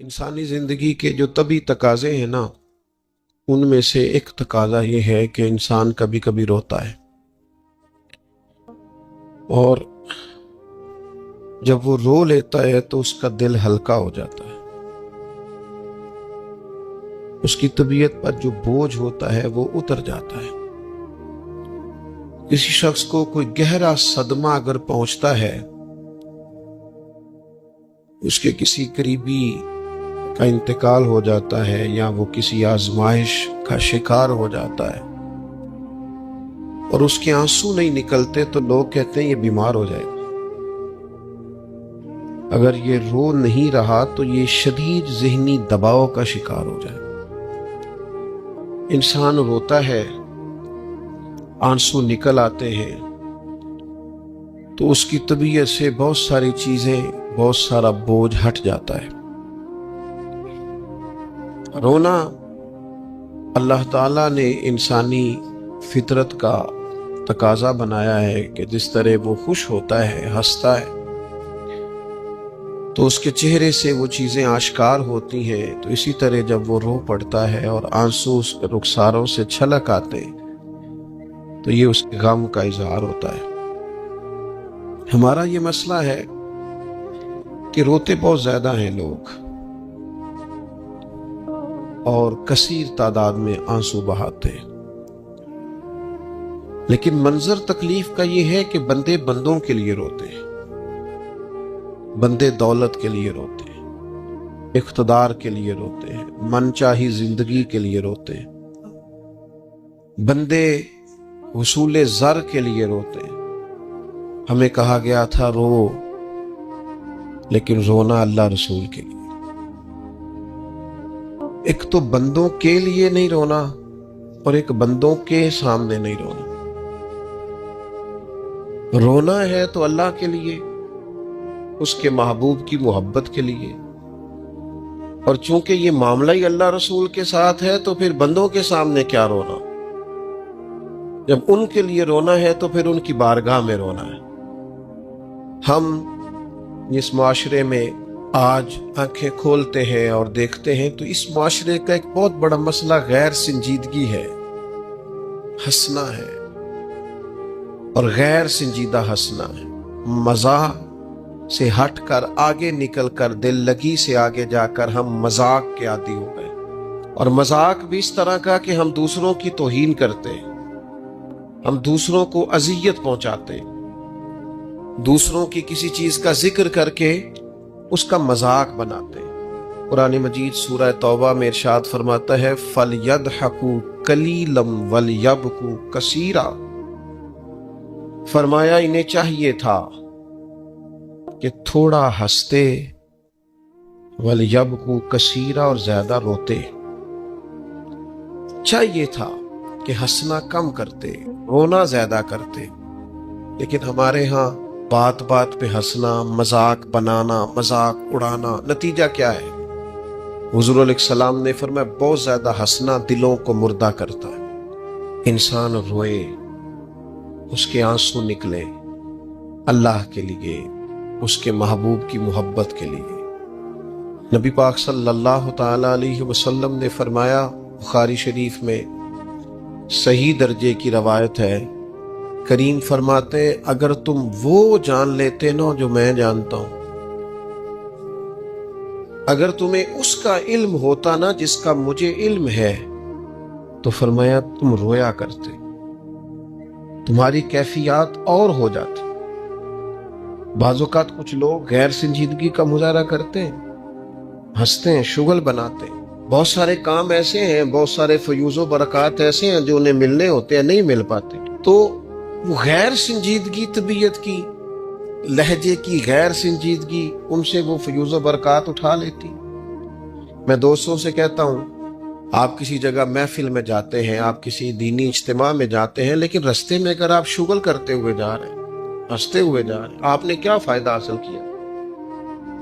इंसानी ज़िंदगी के जो तभी तकाज़े हैं ना, उनमें से एक तकाज़ा ये है कि इंसान कभी कभी रोता है, और जब वो रो लेता है तो उसका दिल हल्का हो जाता है। उसकी तबीयत पर जो बोझ होता है वो उतर जाता है। किसी शख्स को कोई गहरा सदमा अगर पहुंचता है, उसके किसी करीबी का इंतकाल हो जाता है या वो किसी आजमाइश का शिकार हो जाता है और उसके आंसू नहीं निकलते, तो लोग कहते हैं ये बीमार हो जाएगा। अगर ये रो नहीं रहा तो ये शदीद ज़हनी दबाव का शिकार हो जाएगा। इंसान रोता है, आंसू निकल आते हैं, तो उसकी तबीयत से बहुत सारी चीजें, बहुत सारा बोझ हट जाता है। रोना अल्लाह ताला ने इंसानी फितरत का तकाजा बनाया है कि जिस तरह वो खुश होता है, हंसता है, तो उसके चेहरे से वो चीज़ें आश्कार होती हैं। तो इसी तरह जब वो रो पड़ता है और आंसू उसके रुखसारों से छलक आते हैं, तो ये उसके गम का इजहार होता है। हमारा ये मसला है कि रोते बहुत ज़्यादा हैं लोग और कसीर तादाद में आंसू बहाते हैं, लेकिन मंजर तकलीफ का ये है कि बंदे बंदों के लिए रोते हैं, बंदे दौलत के लिए रोते हैं, इख्तदार के लिए रोते हैं, मनचाही जिंदगी के लिए रोते हैं, बंदे हुसूले ज़र के लिए रोते हैं। हमें कहा गया था रो, लेकिन रोना अल्लाह रसूल के लिए। एक तो बंदों के लिए नहीं रोना और एक बंदों के सामने नहीं रोना। रोना है तो अल्लाह के लिए, उसके महबूब की मोहब्बत के लिए, और चूंकि ये मामला ही अल्लाह रसूल के साथ है तो फिर बंदों के सामने क्या रोना। जब उनके लिए रोना है तो फिर उनकी बारगाह में रोना है। हम इस माशरे में आज आंखें खोलते हैं और देखते हैं तो इस माशरे का एक बहुत बड़ा मसला गैर संजीदगी है, हंसना है, और गैर संजीदा हंसना है। मजाक से हटकर आगे निकलकर दिल लगी से आगे जाकर हम मजाक के आदी हो गए, और मजाक भी इस तरह का कि हम दूसरों की तौहीन करते हैं, हम दूसरों को अजियत पहुंचाते हैं, दूसरों की किसी चीज का जिक्र करके उसका मजाक बनाते हैं। कुरान मजीद सूरह तौबा में इरशाद फरमाता है फलयदहकू कलीलम वलयबकू कसीरा। फरमाया इन्हें चाहिए था कि थोड़ा हंसते, वलयबकू कसीरा, और ज्यादा रोते। चाहिए था कि हंसना कम करते, रोना ज्यादा करते, लेकिन हमारे यहाँ बात बात पे हंसना, मजाक बनाना, मजाक उड़ाना, नतीजा क्या है? हुजूर अलैहिस्सलाम ने फरमाया बहुत ज्यादा हंसना दिलों को मुर्दा करता है। इंसान रोए, उसके आंसू निकले अल्लाह के लिए, उसके महबूब की मोहब्बत के लिए। नबी पाक सल्लल्लाहु ताला अलैहि वसल्लम ने फरमाया, बुखारी शरीफ में सही दर्जे की रवायत है, करीम फरमाते अगर तुम वो जान लेते ना जो मैं जानता हूं, अगर तुम्हें उसका इल्म होता ना जिसका मुझे इल्म है, तो फरमाया तुम रोया करते, तुम्हारी कैफियत और हो जाती। बाज़-औक़ात कुछ लोग गैर संजीदगी का मुजाहरा करते हैं, हंसते हैं, शुगल बनाते हैं। बहुत सारे काम ऐसे हैं, बहुत सारे फयूज़ो बरक़ात ऐसे हैं जो उन्हें मिलने होते हैं, नहीं मिल पाते, तो वो गैर संजीदगी तबीयत की, लहजे की गैर संजीदगी, उनसे वो फयूज़ो बरक़ात उठा लेती। मैं दोस्तों से कहता हूँ, आप किसी जगह महफिल में जाते हैं, आप किसी दीनी इज्तिमा में जाते हैं, लेकिन रास्ते में अगर आप शुगल करते हुए जा रहे हैं, हंसते हुए जा रहे हैं, आपने क्या फायदा हासिल किया?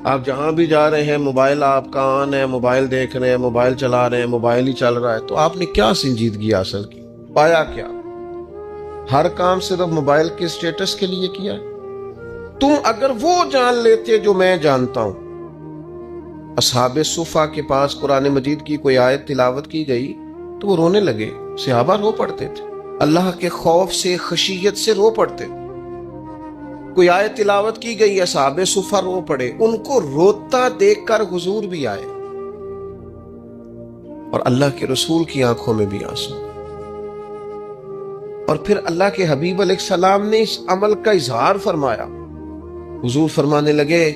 आप जहां भी जा रहे हैं, मोबाइल आपका ऑन है, मोबाइल देख रहे हैं, मोबाइल चला रहे हैं, मोबाइल ही चल रहा है, तो आपने क्या संजीदगी हासिल की? पाया क्या? हर काम सिर्फ मोबाइल के स्टेटस के लिए किया। तुम अगर वो जान लेते जो मैं जानता हूं, اصحاب صفا کے پاس قرآن مجید کی کوئی آیت تلاوت کی گئی تو وہ رونے لگے، صحابہ رو پڑتے تھے، اللہ کے خوف سے خشیت سے رو پڑتے تھے۔ کوئی آیت تلاوت کی گئی، اصحاب صفا رو پڑے، ان کو روتا دیکھ کر حضور بھی آئے اور اللہ کے رسول کی آنکھوں میں بھی آنسو۔ اور پھر اللہ کے حبیب علیہ السلام نے اس عمل کا اظہار فرمایا۔ حضور فرمانے لگے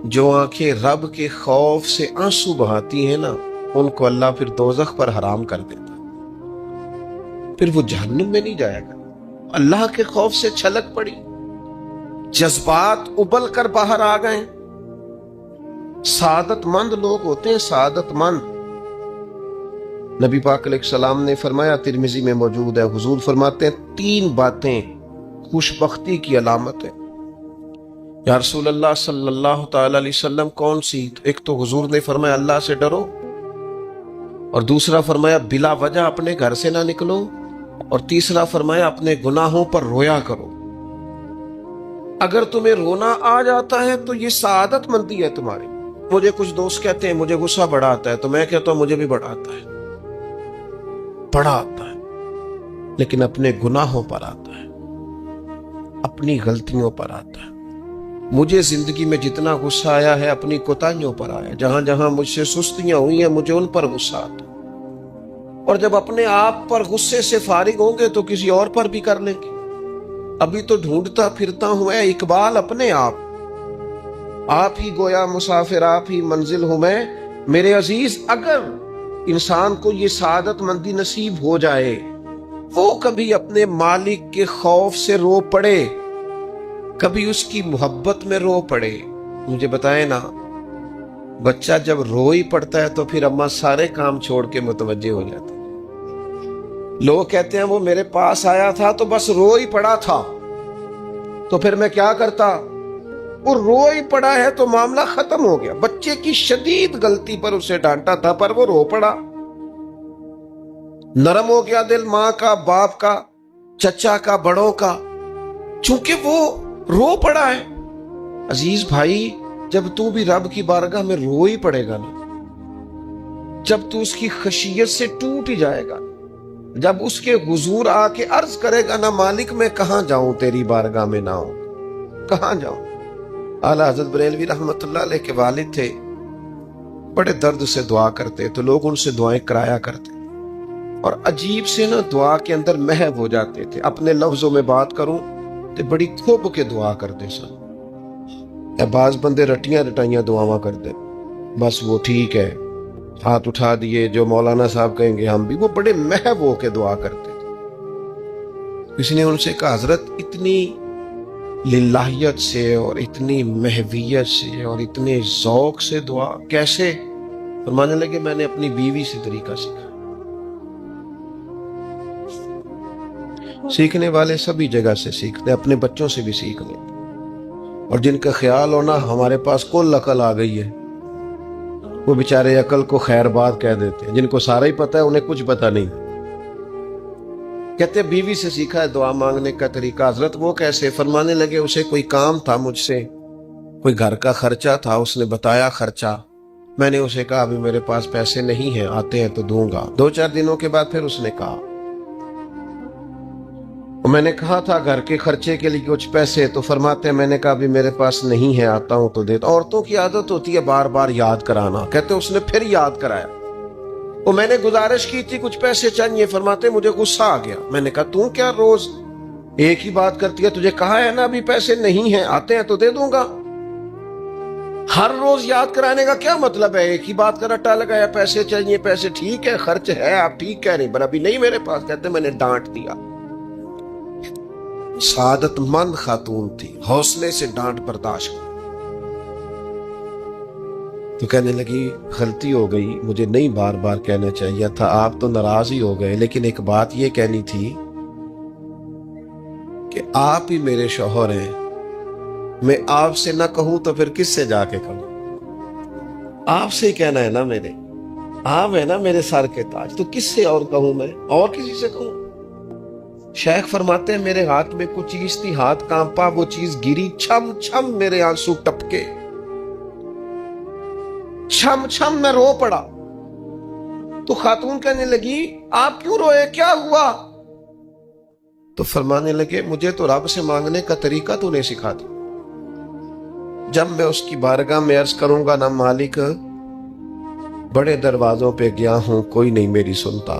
جو آنکھیں رب کے خوف سے آنسو بہاتی ہیں نا، ان کو اللہ پھر دوزخ پر حرام کر دیتا، پھر وہ جہنم میں نہیں جائے گا۔ اللہ کے خوف سے چھلک پڑی، جذبات ابل کر باہر آ گئے۔ سعادت مند لوگ ہوتے ہیں، سعادت مند۔ نبی پاک علیہ السلام نے فرمایا، ترمذی میں موجود ہے، حضور فرماتے ہیں 3 باتیں خوش بختی کی علامت ہے۔ یا رسول اللہ صلی اللہ تعالی علیہ وسلم کون سی؟ ایک تو حضور نے فرمایا اللہ سے ڈرو، اور دوسرا فرمایا بلا وجہ اپنے گھر سے نہ نکلو، اور تیسرا فرمایا اپنے گناہوں پر رویا کرو۔ اگر تمہیں رونا آ جاتا ہے تو یہ سعادت مندی ہے تمہاری۔ مجھے کچھ دوست کہتے ہیں مجھے غصہ بڑا آتا ہے، تو میں کہتا ہوں مجھے بھی بڑا آتا ہے، بڑا آتا ہے، لیکن اپنے گناہوں پر آتا ہے، اپنی غلطیوں پر آتا ہے۔ مجھے زندگی میں جتنا غصہ آیا ہے اپنی کوتاہیوں پر آیا، جہاں جہاں مجھ سے سستیاں ہوئی ہیں مجھے ان پر غصہ آتا ہے۔ اور جب اپنے آپ پر غصے سے فارغ ہوں گے تو کسی اور پر بھی کر لیں گے۔ ابھی تو ڈھونڈتا پھرتا ہوں اے اقبال اپنے آپ ہی گویا مسافر، آپ ہی منزل ہوں میں۔ میرے عزیز، اگر انسان کو یہ سعادت مندی نصیب ہو جائے، وہ کبھی اپنے مالک کے خوف سے رو پڑے، کبھی اس کی محبت میں رو پڑے۔ مجھے بتائیں نا، بچہ جب رو ہی پڑتا ہے تو پھر اماں سارے کام چھوڑ کے متوجہ ہو جاتا ہے۔ لوگ کہتے ہیں وہ میرے پاس آیا تھا تو بس رو ہی پڑا تھا، تو پھر میں کیا کرتا؟ وہ رو ہی پڑا ہے تو معاملہ ختم ہو گیا۔ بچے کی شدید غلطی پر اسے ڈانٹا تھا پر وہ رو پڑا، نرم ہو گیا دل ماں کا، باپ کا، چچا کا، بڑوں کا، چونکہ وہ رو پڑا ہے۔ عزیز بھائی، جب تو بھی رب کی بارگاہ میں رو ہی پڑے گا نا، جب تو اس کی خشیت سے ٹوٹ ہی جائے گا، جب اس کے حضور آ کے عرض کرے گا نا مالک میں کہاں جاؤں تیری بارگاہ میں نہ ہوں، کہاں جاؤں۔ اعلیٰ حضرت بریلوی رحمت اللہ علیہ کے والد تھے، بڑے درد سے دعا کرتے تو لوگ ان سے دعائیں کرایا کرتے، اور عجیب سے نا دعا کے اندر محو ہو جاتے تھے۔ اپنے لفظوں میں بات کروں تو بڑی کھوب کے دعا کرتے سن۔ بعض بندے رٹیاں رٹائیاں دعاواں کرتے، بس وہ ٹھیک ہے، ہاتھ اٹھا دیے، جو مولانا صاحب کہیں گے ہم بھی، وہ بڑے محو ہو کے دعا کرتے تھے۔ کسی نے ان سے کہا حضرت اتنی للہیت سے اور اتنی محویت سے اور اتنے ذوق سے دعا کیسے؟ فرمانے لگے میں نے اپنی بیوی سے طریقہ سیکھا۔ سیکھنے والے سبھی جگہ سے سیکھتے، اپنے بچوں سے بھی سیکھ لیں، اور جن کا خیال ہونا ہمارے پاس کل عقل آ گئی ہے، وہ بیچارے عقل کو خیر بات کہہ دیتے ہیں، جن کو سارا ہی پتہ ہے انہیں کچھ پتہ نہیں۔ کہتے بیوی سے سیکھا ہے دعا مانگنے کا طریقہ۔ حضرت وہ کیسے؟ فرمانے لگے اسے کوئی کام تھا مجھ سے، کوئی گھر کا خرچہ تھا، اس نے بتایا خرچہ، میں نے اسے کہا ابھی میرے پاس پیسے نہیں ہیں، آتے ہیں تو دوں گا۔ 2-4 دنوں کے بعد پھر اس نے کہا، میں نے کہا تھا گھر کے خرچے کے لیے کچھ پیسے، تو فرماتے ہیں میں نے کہا ابھی میرے پاس نہیں ہے، آتا ہوں تو دیتا۔ عورتوں کی عادت ہوتی ہے بار بار یاد کرانا، کہتے اس نے پھر یاد کرایا، وہ میں نے گزارش کی تھی کچھ پیسے چاہیے، فرماتے مجھے غصہ آ گیا۔ میں نے کہا تو کیا روز ایک ہی بات کرتی ہے، تجھے کہا ہے نا ابھی پیسے نہیں ہیں، آتے ہیں تو دے دوں گا۔ ہر روز یاد کرانے کا کیا مطلب ہے؟ ایک ہی بات کا رٹا لگایا، پیسے چاہیے، پیسے ٹھیک ہے، خرچ ہے، آپ ٹھیک کہہ رہی، پر ابھی نہیں میرے پاس۔ کہتے میں نے ڈانٹ دیا۔ سعادت مند خاتون تھی، حوصلے سے ڈانٹ برداشت کی۔ تو کہنے لگی غلطی ہو گئی، مجھے نہیں بار بار کہنا چاہیے تھا، آپ تو ناراض ہی ہو گئے، لیکن ایک بات یہ کہنی تھی کہ آپ ہی میرے شوہر ہیں، میں آپ سے نہ کہوں تو پھر کس سے جا کے کہوں؟ آپ سے ہی کہنا ہے نا، میرے آپ ہے نا میرے سر کے تاج، تو کس سے اور کہوں؟ میں اور کسی سے کہوں؟ شیخ فرماتے ہیں میرے ہاتھ میں کچھ چیز تھی، ہاتھ کانپا، وہ چیز گری، چھم چھم میرے آنسو ٹپکے۔ छम छम मैं रो पड़ा। तो खातून कहने लगी आप क्यों रोए, क्या हुआ? तो फरमाने लगे मुझे तो रब से मांगने का तरीका तूने सिखा दिया। जब मैं उसकी बारगाह में अर्ज करूंगा ना मालिक बड़े दरवाजों पे गया हूं कोई नहीं मेरी सुनता,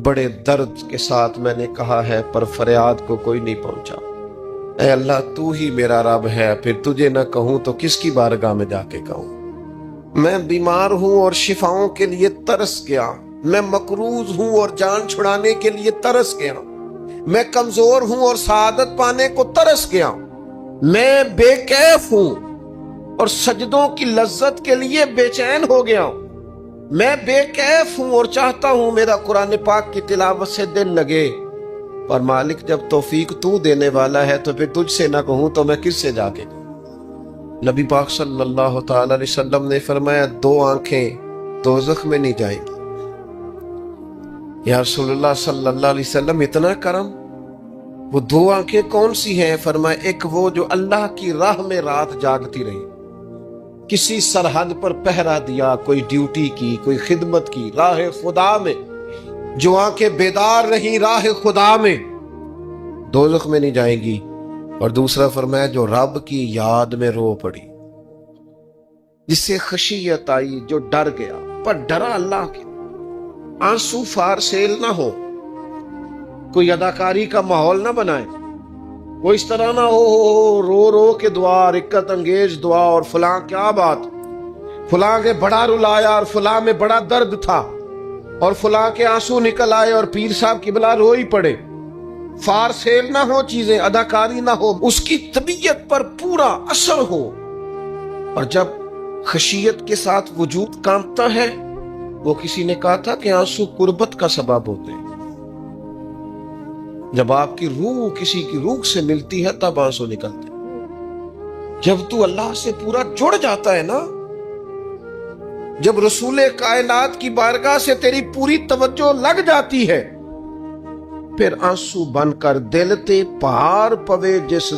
बड़े दर्द के साथ मैंने कहा है पर फरियाद को कोई नहीं पहुंचा, ऐ अल्लाह तू ही मेरा रब है, फिर तुझे न कहूं तो किसकी बारगाह में जाके कहूं। मैं बीमार हूं और शिफाओं के लिए तरस गया, मैं मकरूज हूं और जान छुड़ाने के लिए तरस गया, मैं कमजोर हूं और सआदत पाने को तरस गया, मैं बेकैफ हूं और सजदों की लज्जत के लिए बेचैन हो गया हूं, मैं बेकैफ हूं और चाहता हूं मेरा कुरान पाक की तिलावत से दिल लगे, पर मालिक जब तौफीक तू देने वाला है तो फिर तुझसे ना कहूं तो मैं किससे जाके कहूं। नबी पाक सल्लल्लाहु ताला अलैहि वसल्लम ने फरमाया दो आंखें दोज़ख में नहीं जाएंगी। या रसूलुल्लाह सल्लल्लाहु अलैहि वसल्लम इतना करम, वो दो आंखें कौन सी हैं? फरमाया एक वो जो अल्लाह की राह में रात जागती रही, किसी सरहद पर पहरा दिया, कोई ड्यूटी की, कोई खिदमत की, राह खुदा में जो आंखें बेदार रही राह खुदा में दोज़ख में नहीं जाएंगी। और दूसरा फरमाया जो रब की याद में रो पड़ी, जिससे खशियत आई, जो डर गया पर डरा अल्लाह के, आंसू फार सेल ना हो, कोई अदाकारी का माहौल ना बनाए, वो इस तरह ना हो रो रो के दुआ, रिक्कत अंगेज दुआ और फलां क्या बात, फलां के बड़ा रुलाया और फलां में बड़ा दर्द था और फलां के आंसू निकल आए और पीर साहब किबला रो ही पड़े। फार सेल ना हो चीजें, अदाकारी ना हो, उसकी तबीयत पर पूरा असर हो। और जब खशियत के साथ वजूद कांपता है, वो किसी ने कहा था कि आंसू कुर्बत का सबब होते हैं। जब आपकी रूह किसी की रूह से मिलती है तब आंसू निकलते हैं। जब तू अल्लाह से पूरा जुड़ जाता है ना, जब रसूले कायनात की बारगाह से तेरी पूरी तवज्जो लग जाती है, फिर आंसू बनकर दिल ते पहाड़ पवे जिस